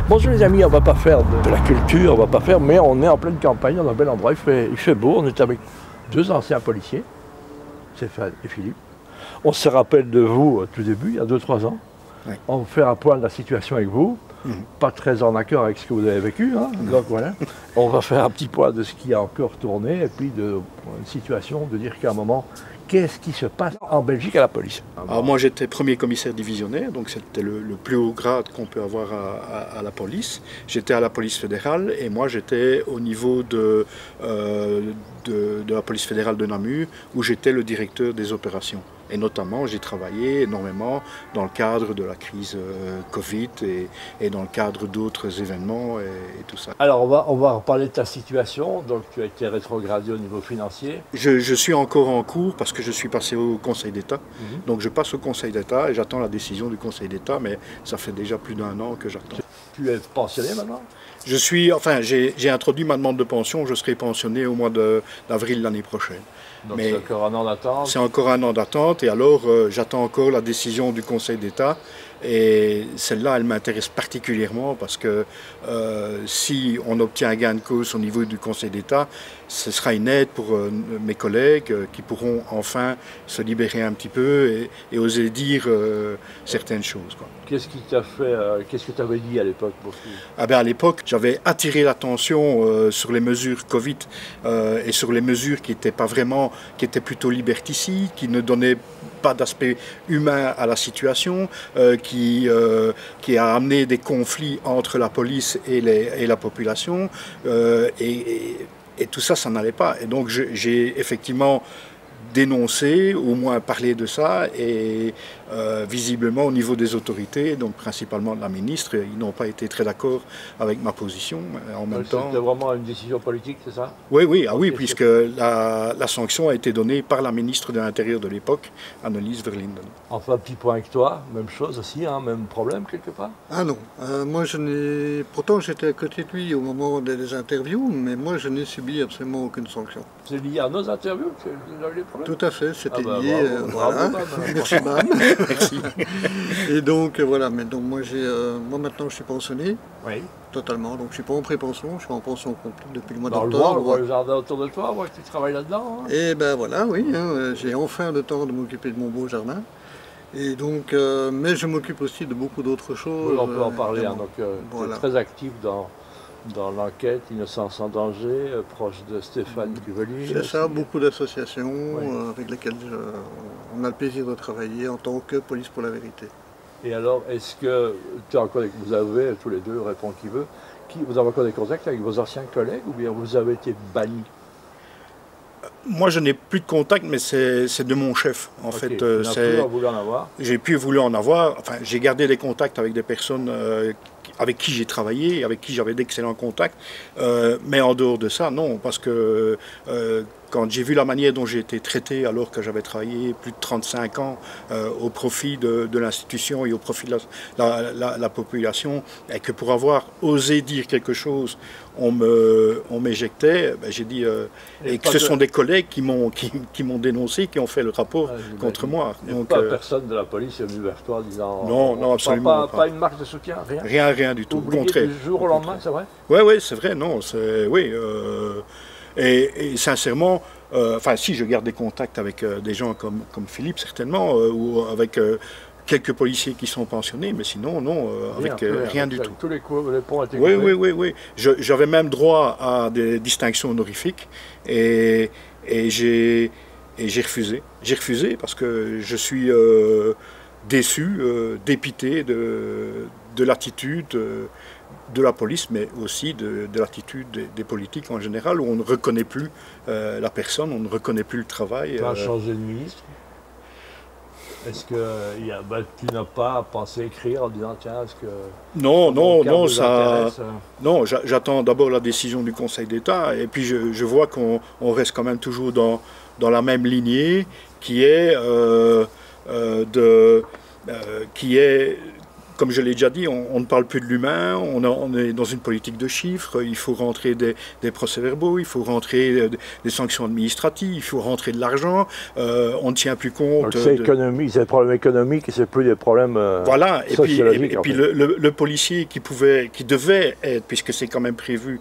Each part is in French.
Bonjour les amis, on va pas faire de la culture, on va pas faire, mais on est en pleine campagne, dans un bel endroit, il fait beau, on est avec deux anciens policiers, Stéphane et Philippe. On se rappelle de vous au tout début, il y a 2-3 ans. Oui. On fait un point de la situation avec vous, pas très en accord avec ce que vous avez vécu, hein, donc voilà. On va faire un petit point de ce qui a encore tourné, et puis de une situation, de dire qu'à un moment, qu'est-ce qui se passe en Belgique à la police? Alors moi j'étais premier commissaire divisionnaire, donc c'était le plus haut grade qu'on peut avoir à la police. J'étais à la police fédérale et moi j'étais au niveau de la police fédérale de Namur où j'étais le directeur des opérations. Et notamment j'ai travaillé énormément dans le cadre de la crise Covid et dans le cadre d'autres événements et tout ça. Alors on va reparler de ta situation, donc tu as été rétrogradé au niveau financier. Je suis encore en cours parce que je suis passé au Conseil d'État. Donc je passe au Conseil d'État et j'attends la décision du Conseil d'État, mais ça fait déjà plus d'1 an que j'attends. Tu es pensionné maintenant? J'ai introduit ma demande de pension, je serai pensionné au mois d'avril l'année prochaine. Donc c'est encore un an d'attente? C'est encore un an d'attente et alors j'attends encore la décision du Conseil d'État. Et celle-là, elle m'intéresse particulièrement parce que si on obtient un gain de cause au niveau du Conseil d'État, ce sera une aide pour mes collègues qui pourront enfin se libérer un petit peu et oser dire certaines choses. Qu'est-ce qui t'a fait, qu'est-ce que tu avais dit à l'époque? À l'époque, j'avais attiré l'attention sur les mesures Covid et sur les mesures qui étaient pas vraiment, qui étaient plutôt liberticides, qui ne donnaient pas d'aspect humain à la situation, qui a amené des conflits entre la police et la population, et tout ça, ça n'allait pas. Et donc j'ai effectivement dénoncé, au moins parlé de ça, et visiblement au niveau des autorités, donc principalement de la ministre, ils n'ont pas été très d'accord avec ma position. En même temps, c'était vraiment une décision politique, c'est ça? Oui, oui, puisque la sanction a été donnée par la ministre de l'Intérieur de l'époque, Annelies Verlinden. Enfin, un petit point avec toi, même chose aussi, hein, même problème quelque part? Ah non, moi je n'ai... Pourtant j'étais à côté de lui au moment des interviews, mais moi je n'ai subi absolument aucune sanction. C'est lié à nos interviews que vous avez eu des problèmes? Tout à fait, c'était lié, voilà. Bravo, merci Bam. Merci. Et donc voilà, mais donc moi maintenant je suis pensionné, oui, totalement, donc je suis pas en pré-pension, je suis en pension complète depuis le mois d'octobre. d'octobre. On voit le jardin autour de toi, on voit que tu travailles là-dedans. Hein. Et ben voilà, oui, hein, j'ai enfin le temps de m'occuper de mon beau jardin. Et donc, mais je m'occupe aussi de beaucoup d'autres choses. Oui, on peut en parler, hein, donc voilà. tu es très actif dans l'enquête Innocence en danger, proche de Stéphane Cuvelier. C'est ça, beaucoup d'associations oui, avec lesquelles on a le plaisir de travailler en tant que Police pour la vérité. Et alors, est-ce que vous avez, tous les deux, répond qui veut, vous avez encore des contacts avec vos anciens collègues ou bien vous avez été bannis? Moi, je n'ai plus de contact, mais c'est de mon chef. En okay. fait, voulu en avoir. J'ai pu voulu en avoir. Enfin, j'ai gardé des contacts avec des personnes avec qui j'ai travaillé, avec qui j'avais d'excellents contacts. Mais en dehors de ça, non, parce que quand j'ai vu la manière dont j'ai été traité alors que j'avais travaillé plus de 35 ans au profit de l'institution et au profit de la population, et que pour avoir osé dire quelque chose, on m'éjectait, ben j'ai dit, et que ce sont des collègues qui m'ont dénoncé, qui ont fait le rapport contre moi. Donc, pas personne de la police est venu vers toi en disant... Non, absolument pas. Pas une marque de soutien, rien? Rien du tout, au contraire. Du jour au lendemain, c'est vrai? Oui, c'est vrai, non, oui. Et sincèrement, si je garde des contacts avec des gens comme Philippe, certainement, ou avec quelques policiers qui sont pensionnés, mais sinon, non, avec rien du tout. Tous les ponts étaient coupés. Oui. J'avais même droit à des distinctions honorifiques et j'ai refusé. J'ai refusé parce que je suis déçu, dépité de l'attitude de la police, mais aussi de l'attitude des politiques en général, où on ne reconnaît plus la personne, on ne reconnaît plus le travail. Tu as changé de ministre? Est-ce que tu n'as pas pensé écrire en disant tiens, est-ce que... Non, j'attends d'abord la décision du Conseil d'État, et puis je vois qu'on reste quand même toujours dans la même lignée qui est comme je l'ai déjà dit, on ne parle plus de l'humain, on est dans une politique de chiffres, il faut rentrer des procès-verbaux, il faut rentrer des sanctions administratives, il faut rentrer de l'argent, on ne tient plus compte... Donc c'est économique, c'est des problèmes économiques et c'est plus des problèmes voilà, sociologiques. Et puis le policier qui devait être, puisque c'est quand même prévu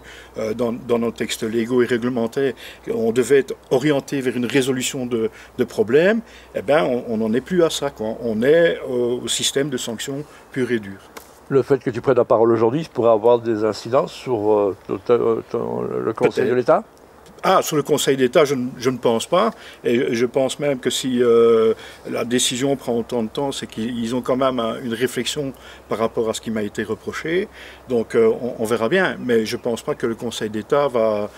dans nos textes légaux et réglementaires, on devait être orienté vers une résolution de problèmes, eh ben on n'en est plus à ça, quoi. On est au système de sanctions pur et dur. Le fait que tu prennes la parole aujourd'hui pourrait avoir des incidences sur le Conseil de l'État? Ah, sur le Conseil d'État, je ne pense pas. Et je pense même que si la décision prend autant de temps, c'est qu'ils ont quand même une réflexion par rapport à ce qui m'a été reproché. Donc on verra bien. Mais je ne pense pas que le Conseil d'État va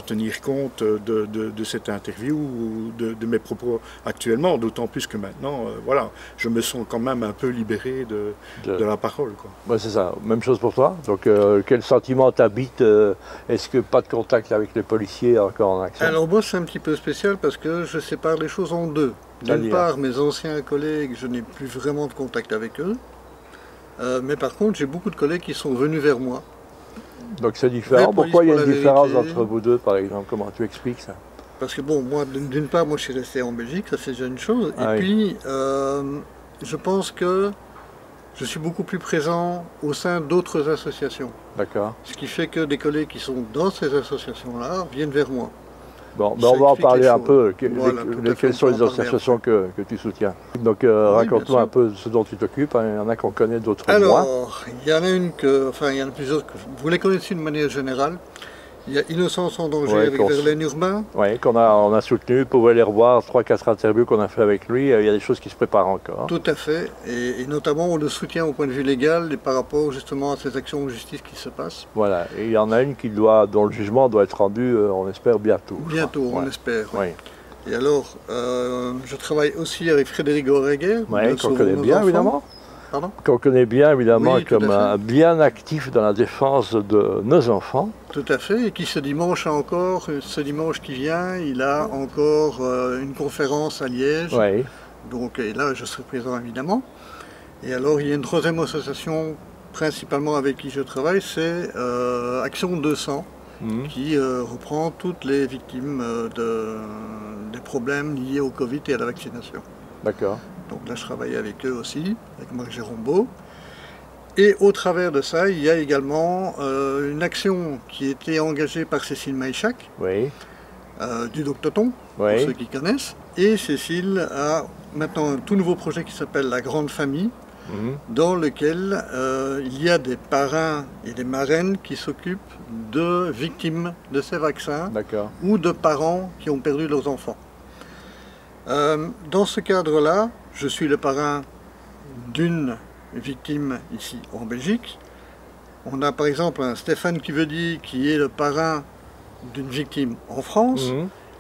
tenir compte de cette interview ou de mes propos actuellement. D'autant plus que maintenant, voilà, je me sens quand même un peu libéré de la parole, quoi. Ouais, c'est ça. Même chose pour toi. Donc quel sentiment t'habite? Est-ce que pas de contact avec les policiers encore en action? Alors moi c'est un petit peu spécial parce que je sépare les choses en deux. D'une part, mes anciens collègues, je n'ai plus vraiment de contact avec eux. Mais par contre, j'ai beaucoup de collègues qui sont venus vers moi. Donc c'est différent. Pourquoi il y a une différence entre vous deux, par exemple? Comment tu expliques ça? Parce que bon, moi, d'une part, moi je suis resté en Belgique, ça c'est déjà une chose. Ah, et puis, je pense que je suis beaucoup plus présent au sein d'autres associations. D'accord. Ce qui fait que des collègues qui sont dans ces associations-là viennent vers moi. Bon, ben on va en parler un peu. Voilà, quelles sont les associations que tu soutiens? Donc oui, raconte-nous un peu ce dont tu t'occupes. Il y en a qu'on connaît, d'autres moins. Alors, il y en a il y en a plusieurs que vous les connaissez d'une manière générale. Il y a Innocence en danger avec Verlaine Urbain. Oui, on a soutenu, vous pouvez aller revoir 3-4 interviews qu'on a fait avec lui, il y a des choses qui se préparent encore. Tout à fait, et notamment on le soutient au point de vue légal et par rapport justement à ces actions de justice qui se passent. Voilà, et il y en a une dont le jugement doit être rendu, on espère, bientôt. Bientôt, on espère. Oui. Et alors, je travaille aussi avec Frédéric Goreguer. Oui, qu'on connaît bien évidemment. Qu'on connaît bien évidemment comme bien actif dans la défense de nos enfants. Tout à fait, et qui ce dimanche qui vient, il a encore une conférence à Liège. Oui. Donc, et là, je serai présent évidemment. Et alors, il y a une troisième association, principalement avec qui je travaille, c'est Action 200, qui reprend toutes les victimes des problèmes liés au Covid et à la vaccination. D'accord. Donc là, je travaille avec eux aussi, avec Marc Gérombeau. Et au travers de ça, il y a également une action qui a été engagée par Cécile Maïchak, du Doctoton, pour ceux qui connaissent. Et Cécile a maintenant un tout nouveau projet qui s'appelle La Grande Famille, dans lequel il y a des parrains et des marraines qui s'occupent de victimes de ces vaccins ou de parents qui ont perdu leurs enfants. Dans ce cadre-là, je suis le parrain d'une victime ici en Belgique. On a par exemple un Stéphane Kivedy qui est le parrain d'une victime en France.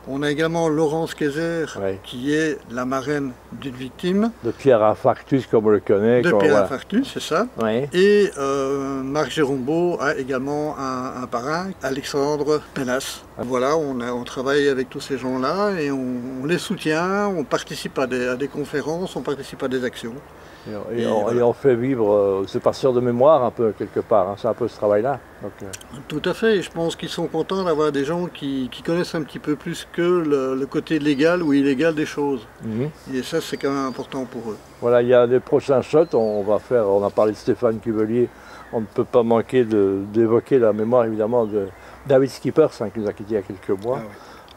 On a également Laurence Kayser qui est la marraine d'une victime. De Pierre Infarctus comme on le connaît. De Pierre Infarctus, c'est ça. Et Marc Gérombeau a également un parrain, Alexandre Penas. Voilà, on travaille avec tous ces gens-là et on les soutient, on participe à des conférences, on participe à des actions. Et on fait vivre ces passeurs de mémoire un peu quelque part, hein. C'est un peu ce travail-là. Tout à fait, et je pense qu'ils sont contents d'avoir des gens qui connaissent un petit peu plus que le côté légal ou illégal des choses. Et ça, c'est quand même important pour eux. Voilà, il y a des prochains shots, on a parlé de Stéphane Cuvelier, on ne peut pas manquer d'évoquer la mémoire évidemment de David Skippers, qui nous a quittés il y a quelques mois.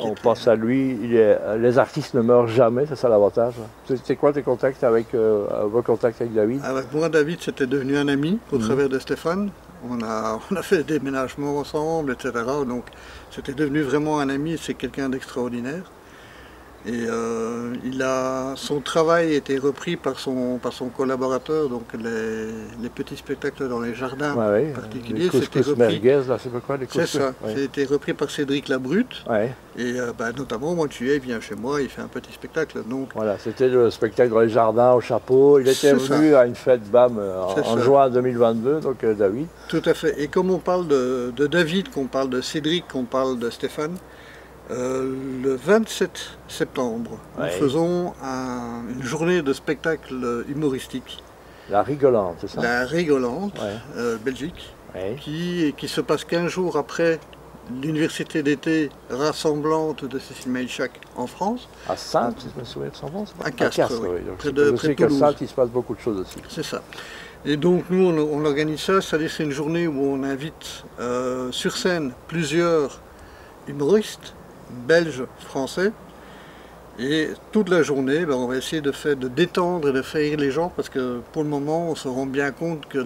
On pense à lui, les artistes ne meurent jamais, c'est ça l'avantage. C'est quoi tes contacts vos contacts avec David? Avec moi, David, c'était devenu un ami au travers de Stéphane. On a fait des déménagements ensemble, etc. Donc c'était devenu vraiment un ami, c'est quelqu'un d'extraordinaire. Et son travail a été repris par son collaborateur, donc les petits spectacles dans les jardins particuliers. C'était repris. C'est ça, c'était repris par Cédric Labrute. Et notamment, Monthuet vient chez moi, il fait un petit spectacle. Donc... Voilà, c'était le spectacle dans les jardins au chapeau. Il était venu à une fête BAM en juin 2022, donc David. Tout à fait. Et comme on parle de David, qu'on parle de Cédric, qu'on parle de Stéphane, le 27 septembre, nous faisons une journée de spectacle humoristique La Rigolante, c'est ça? La Rigolante, ouais. Belgique, ouais. qui se passe 15 jours après l'université d'été rassemblante de Cécile Maïchak en France. À Saintes, si je me souviens de son nom? À Castres, oui. Près de Toulouse. À Saintes, il se passe beaucoup de choses aussi. C'est ça. Et donc nous, on organise ça, c'est-à-dire c'est une journée où on invite sur scène plusieurs humoristes, belges, français, et toute la journée, on va essayer de détendre et de faire rire les gens, parce que pour le moment, on se rend bien compte que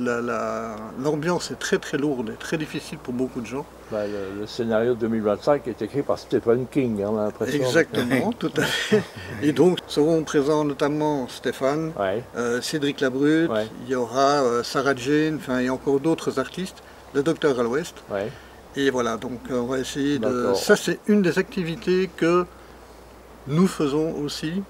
l'ambiance est très très lourde et très difficile pour beaucoup de gens. Le scénario de 2025 est écrit par Stephen King, on a l'impression. Exactement, tout à fait. Et donc seront présents notamment Stéphane, ouais. Cédric Labrut, ouais. Il y aura Sarah Jane, enfin il y a encore d'autres artistes, le Docteur à l'Ouest. Ouais. Et voilà, donc on va essayer de... Ça c'est une des activités que nous faisons aussi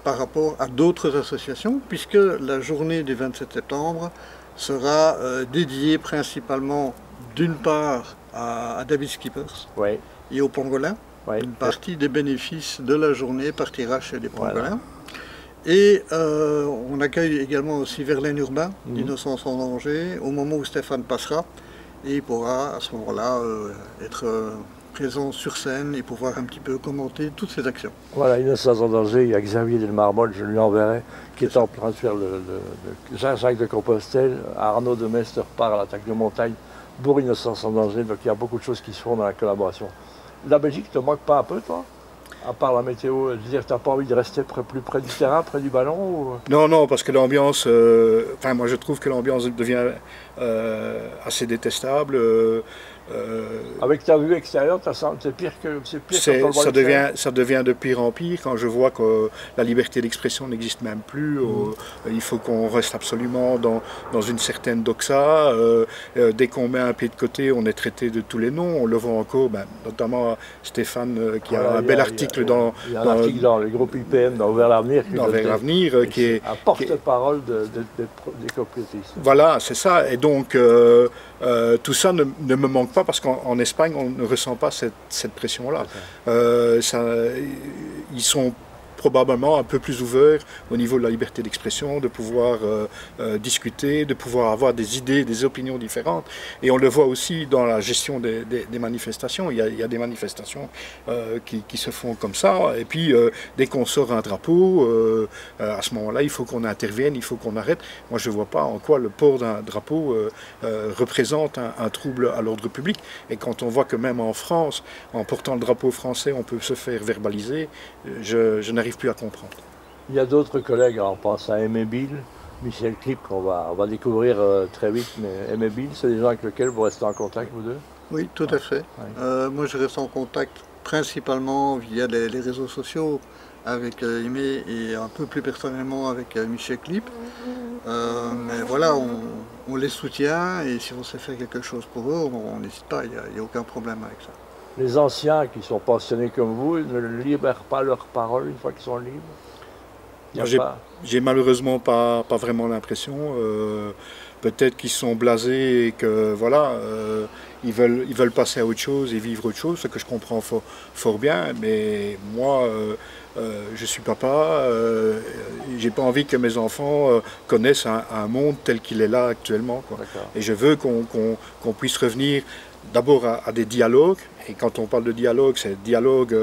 par rapport à d'autres associations, puisque la journée du 27 septembre sera dédiée principalement d'une part à David Skippers ouais. et aux pangolins. Ouais. Une partie des bénéfices de la journée partira chez les pangolins. Voilà. Et on accueille également aussi Verlaine Urbain, d'Innocence en danger, au moment où Stéphane passera, et il pourra à ce moment-là être présent sur scène et pouvoir un petit peu commenter toutes ces actions. Voilà, Innocence en danger, il y a Xavier Delmarmol, je lui enverrai, qui est en train de faire le Jacques de Compostelle. Arnaud de Mester part à l'attaque de montagne pour Innocence en danger, donc il y a beaucoup de choses qui se font dans la collaboration. La Belgique te manque pas un peu, toi? À part la météo, dire que tu n'as pas envie de rester plus près du terrain, près du ballon ou... Non, non, parce que l'ambiance, moi je trouve que l'ambiance devient assez détestable. Avec ta vue extérieure, c'est pire que ça devient de pire en pire quand je vois que la liberté d'expression n'existe même plus. Il faut qu'on reste absolument dans une certaine doxa. Dès qu'on met un pied de côté, on est traité de tous les noms. On le voit encore, notamment Stéphane qui a un bel article dans... Il y a un article dans le groupe IPM, dans Ouvert l'Avenir, qui est un porte-parole des complotistes. Voilà, c'est ça. Et donc, tout ça ne me manque pas parce qu'en Espagne, on ne ressent pas cette pression-là. Ils sont probablement un peu plus ouverts au niveau de la liberté d'expression, de pouvoir discuter, de pouvoir avoir des idées, des opinions différentes. Et on le voit aussi dans la gestion des manifestations. Il y a des manifestations qui se font comme ça. Et puis, dès qu'on sort un drapeau, à ce moment-là, il faut qu'on intervienne, il faut qu'on arrête. Moi, je ne vois pas en quoi le port d'un drapeau représente un trouble à l'ordre public. Et quand on voit que même en France, en portant le drapeau français, on peut se faire verbaliser, je n'arrive plus à comprendre. Il y a d'autres collègues, on pense à Aimé Bill, Michel Clip, qu'on va découvrir très vite, mais Aimé Bill, c'est des gens avec lesquels vous restez en contact, vous deux? Oui, tout à fait. Ouais. Moi, je reste en contact principalement via les réseaux sociaux avec Aimé et un peu plus personnellement avec Michel Clip. Mais voilà, on les soutient et si on sait faire quelque chose pour eux, on n'hésite pas, il n'y a aucun problème avec ça. Les anciens qui sont passionnés comme vous ne libèrent pas leur parole une fois qu'ils sont libres? J'ai malheureusement pas vraiment l'impression. Peut-être qu'ils sont blasés et que voilà, ils veulent passer à autre chose et vivre autre chose, ce que je comprends fort bien. Mais moi, je suis papa, j'ai pas envie que mes enfants connaissent un monde tel qu'il est là actuellement, quoi. Et je veux qu'on puisse revenir d'abord à des dialogues. Et quand on parle de dialogue, c'est dialogue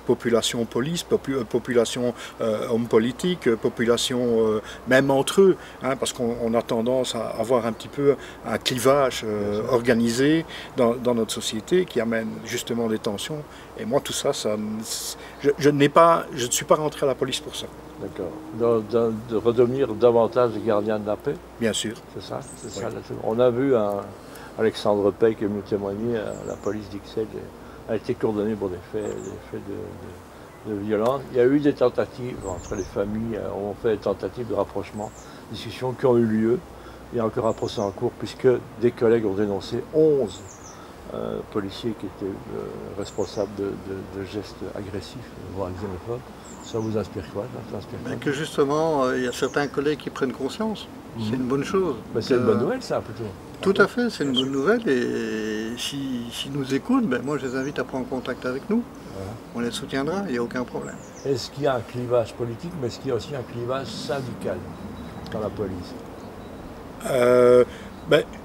population-police, population homme politique, population même entre eux, hein, parce qu'on a tendance à avoir un petit peu un clivage organisé dans notre société qui amène justement des tensions. Et moi, tout ça, je ne suis pas rentré à la police pour ça. D'accord. De redevenir davantage des gardiens de la paix? Bien sûr. C'est ça, oui. On a vu Alexandre Pey qui est venu témoigner à la police d'Ixelles a été condamné pour des faits de violence. Il y a eu des tentatives entre les familles, on fait des tentatives de rapprochement, discussions qui ont eu lieu. Il y a encore un procès en cours puisque des collègues ont dénoncé 11 policiers qui étaient responsables de gestes agressifs, voire xénophobes. Ça vous inspire quoi? Que justement, il y a certains collègues qui prennent conscience. C'est une bonne chose. C'est une bonne nouvelle, ça, plutôt. Tout à fait, c'est une bonne nouvelle. Et s'ils nous écoutent, moi je les invite à prendre contact avec nous. Voilà. On les soutiendra, il n'y a aucun problème. Est-ce qu'il y a un clivage politique, mais est-ce qu'il y a aussi un clivage syndical? dans la police?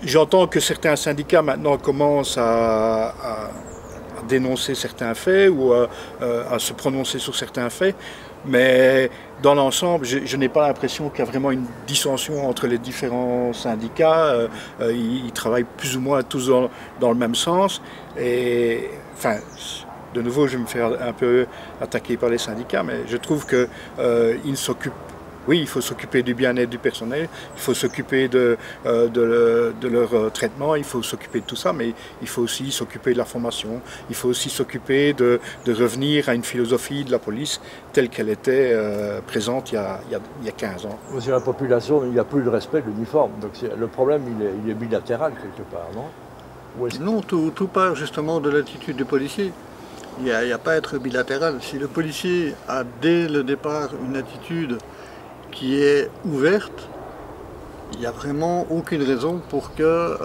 J'entends que certains syndicats maintenant commencent à dénoncer certains faits ou à se prononcer sur certains faits, mais dans l'ensemble, je n'ai pas l'impression qu'il y a vraiment une dissension entre les différents syndicats. Ils travaillent plus ou moins tous dans le même sens. Et, enfin, de nouveau, je vais me faire un peu attaquer par les syndicats, mais je trouve qu'ils s'occupent. Oui, il faut s'occuper du bien-être du personnel, il faut s'occuper de leur traitement, il faut s'occuper de tout ça, mais il faut aussi s'occuper de la formation, il faut aussi s'occuper de revenir à une philosophie de la police telle qu'elle était présente il y a 15 ans. Sur la population, il n'y a plus de respect de l'uniforme, donc le problème il est bilatéral quelque part, non? Non, tout part justement de l'attitude du policier. Il n'y a pas à être bilatéral. Si le policier a dès le départ une attitude qui est ouverte, il n'y a vraiment aucune raison pour que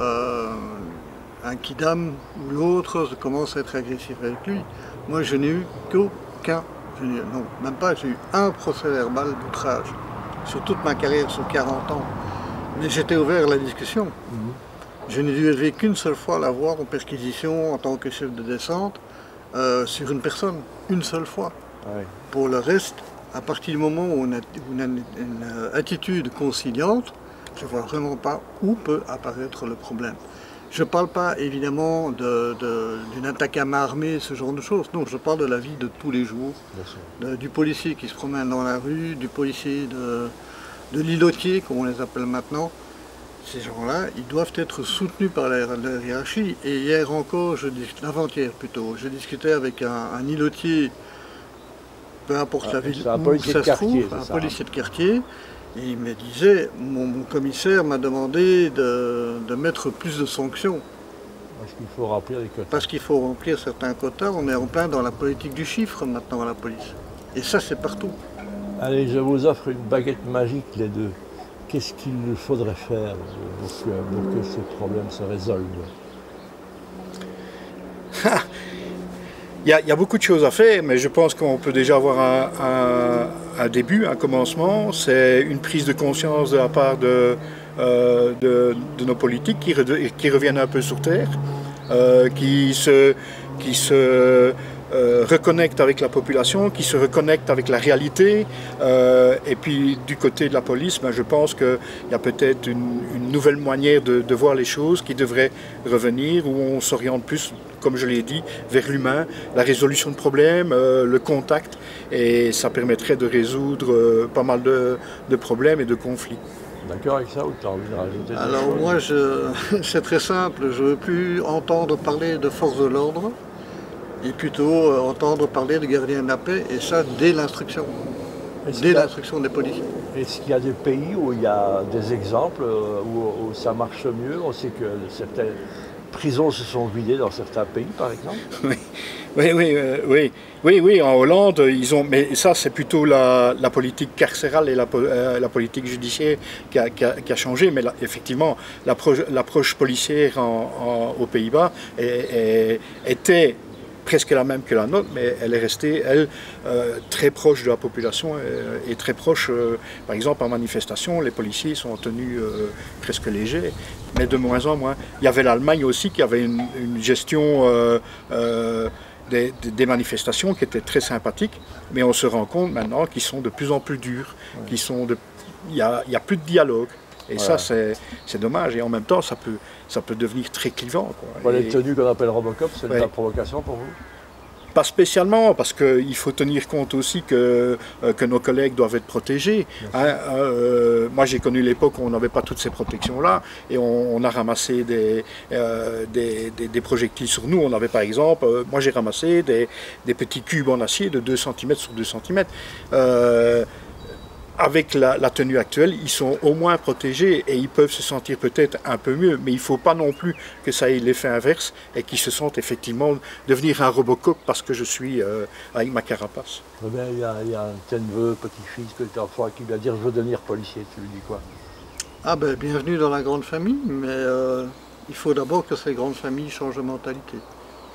un kidam ou l'autre commence à être agressif avec lui. Moi, je n'ai eu qu'aucun, non, même pas, j'ai eu un procès verbal d'outrage sur toute ma carrière, sur 40 ans. Mais j'étais ouvert à la discussion. Je n'ai dû qu'une seule fois la voir en perquisition en tant que chef de descente sur une personne, une seule fois. Ouais. Pour le reste, à partir du moment où on a une attitude conciliante, je ne vois vraiment pas où peut apparaître le problème. Je ne parle pas évidemment d'une attaque à main armée, ce genre de choses. Non, je parle de la vie de tous les jours, du policier qui se promène dans la rue, du policier de l'îlotier, comme on les appelle maintenant. Ces gens-là, ils doivent être soutenus par leur hiérarchie. Et hier encore, avant-hier plutôt, je discutais avec un îlotier, peu importe la ville où ça se trouve, un policier de quartier, et il me disait, mon commissaire m'a demandé de mettre plus de sanctions. Parce qu'il faut remplir les quotas. Parce qu'il faut remplir certains quotas, on est en plein dans la politique du chiffre maintenant à la police. Et ça c'est partout. Allez, je vous offre une baguette magique les deux. Qu'est-ce qu'il faudrait faire pour que ce problème se résolve? Il y a beaucoup de choses à faire, mais je pense qu'on peut déjà avoir un début, un commencement. C'est une prise de conscience de la part de nos politiques qui reviennent un peu sur terre, qui se reconnectent avec la population, qui se reconnectent avec la réalité. Et puis du côté de la police, je pense qu'il y a peut-être une nouvelle manière de voir les choses qui devrait revenir, où on s'oriente plus, comme je l'ai dit, vers l'humain, la résolution de problèmes, le contact, et ça permettrait de résoudre pas mal de problèmes et de conflits. D'accord avec ça ou tu as envie de rajouter? Alors moi, c'est très simple, je ne veux plus entendre parler de force de l'ordre, et plutôt entendre parler de gardiens de la paix, et ça dès l'instruction, dès l'instruction des policiers. Est-ce qu'il y a des pays où il y a des exemples où ça marche mieux? On sait que certaines prisons se sont vidées dans certains pays, par exemple. Oui, en Hollande, ils ont, mais ça c'est plutôt la politique carcérale et la politique judiciaire qui a changé, mais là, effectivement l'approche policière aux Pays-Bas était presque la même que la nôtre, mais elle est restée, elle, très proche de la population et très proche, par exemple en manifestation, les policiers sont tenus presque légers, mais de moins en moins. Il y avait l'Allemagne aussi qui avait une gestion des manifestations qui étaient très sympathiques, mais on se rend compte maintenant qu'ils sont de plus en plus durs, il n'y a plus de dialogue. Et voilà. Ça, c'est dommage. Et en même temps, ça peut devenir très clivant. Les tenues qu'on appelle Robocop, c'est de la provocation pour vous? Pas spécialement, parce qu'il faut tenir compte aussi que nos collègues doivent être protégés. Moi, j'ai connu l'époque où on n'avait pas toutes ces protections-là, et on a ramassé des projectiles sur nous. On avait par exemple, moi j'ai ramassé des petits cubes en acier de 2 cm sur 2 cm. Avec la tenue actuelle, ils sont au moins protégés et ils peuvent se sentir peut-être un peu mieux, mais il ne faut pas non plus que ça ait l'effet inverse et qu'ils se sentent effectivement devenir un Robocop parce que je suis avec ma carapace. Il y a un neveu, petit-fils, petit-enfant qui va dire « je veux devenir policier », tu lui dis quoi? Ah ben, bienvenue dans la grande famille, mais il faut d'abord que ces grandes familles changent de mentalité.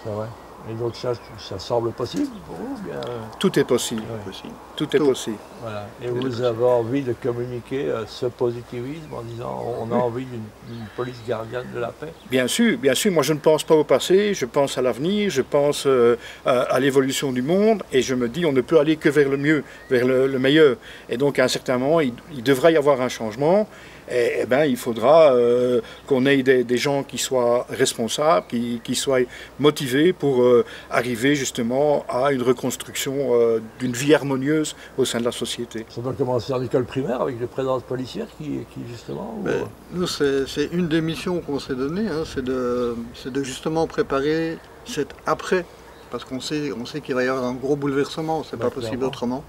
C'est vrai. Et donc ça semble possible pour vous bien... Tout est possible. Ouais. Tout est possible. Voilà. Et vous avez envie de communiquer ce positivisme en disant on a envie d'une police gardienne de la paix? Bien sûr, bien sûr. Moi je ne pense pas au passé, je pense à l'avenir, je pense à l'évolution du monde et je me dis on ne peut aller que vers le mieux, vers le meilleur. Et donc à un certain moment, il devra y avoir un changement. Et ben, il faudra qu'on ait des gens qui soient responsables, qui soient motivés pour arriver justement à une reconstruction d'une vie harmonieuse au sein de la société. Ça doit commencer en école primaire avec les présences policières qui justement... Nous, c'est une des missions qu'on s'est donnée, hein, c'est de justement préparer cet après, parce qu'on sait qu'il va y avoir un gros bouleversement, c'est pas possible autrement.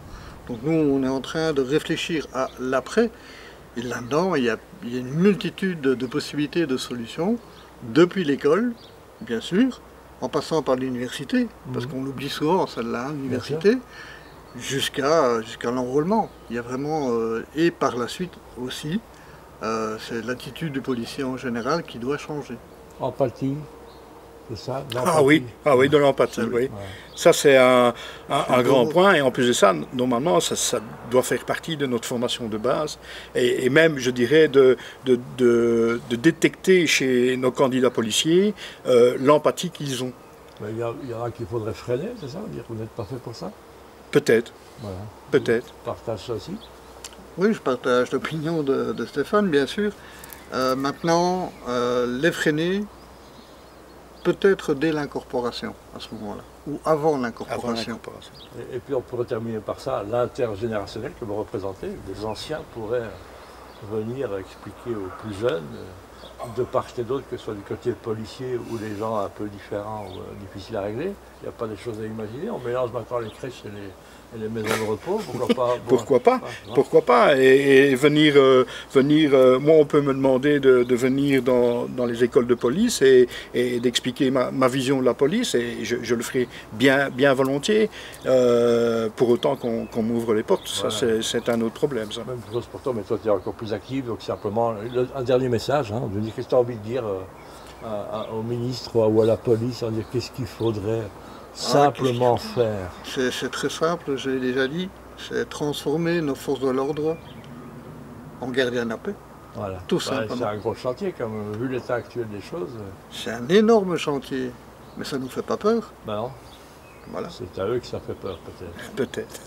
Donc nous, on est en train de réfléchir à l'après. Et là-dedans, il y a une multitude de possibilités, de solutions, depuis l'école, bien sûr, en passant par l'université, parce qu'on l'oublie souvent, celle-là, l'université, jusqu'à l'enrôlement. Il y a vraiment, et par la suite aussi, c'est l'attitude du policier en général qui doit changer. Empathie, c'est ça? Ah oui, de l'empathie, oui. Ouais. Ça, c'est un grand point. Et en plus de ça, normalement, ça doit faire partie de notre formation de base. Et même, je dirais, de détecter chez nos candidats policiers l'empathie qu'ils ont. Il y en a qu'il faudrait freiner, c'est ça? Dire que vous n'êtes pas fait pour ça? Peut-être. Voilà. Peut-être. Tu partages ça aussi? Oui, je partage l'opinion de Stéphane, bien sûr. Maintenant, les freiner, peut-être dès l'incorporation, à ce moment-là, ou avant l'incorporation. Et puis on pourrait terminer par ça, l'intergénérationnel que vous représentez. Les anciens pourraient venir expliquer aux plus jeunes, de part et d'autre, que ce soit du côté policier ou les gens un peu différents ou difficiles à régler. Il n'y a pas des choses à imaginer. On mélange maintenant les crèches et les maisons de repos. Pourquoi pas? Pourquoi pas? Et venir, moi on peut me demander de venir dans les écoles de police et d'expliquer ma vision de la police et je le ferai bien volontiers, pour autant qu'on m'ouvre les portes. Voilà. Ça c'est un autre problème. Ça. Même chose pour toi, mais toi tu es encore plus actif, donc simplement un dernier message, hein, de dire qu'est-ce que tu as envie de dire au ministre ou à la police, dire qu'est-ce qu'il faudrait simplement faire. C'est très simple, je l'ai déjà dit, c'est transformer nos forces de l'ordre en gardiens de la paix. Voilà. Tout simplement. C'est un gros chantier, comme vu l'état actuel des choses. C'est un énorme chantier, mais ça ne nous fait pas peur. Ben non. Voilà. C'est à eux que ça fait peur, peut-être. Peut-être.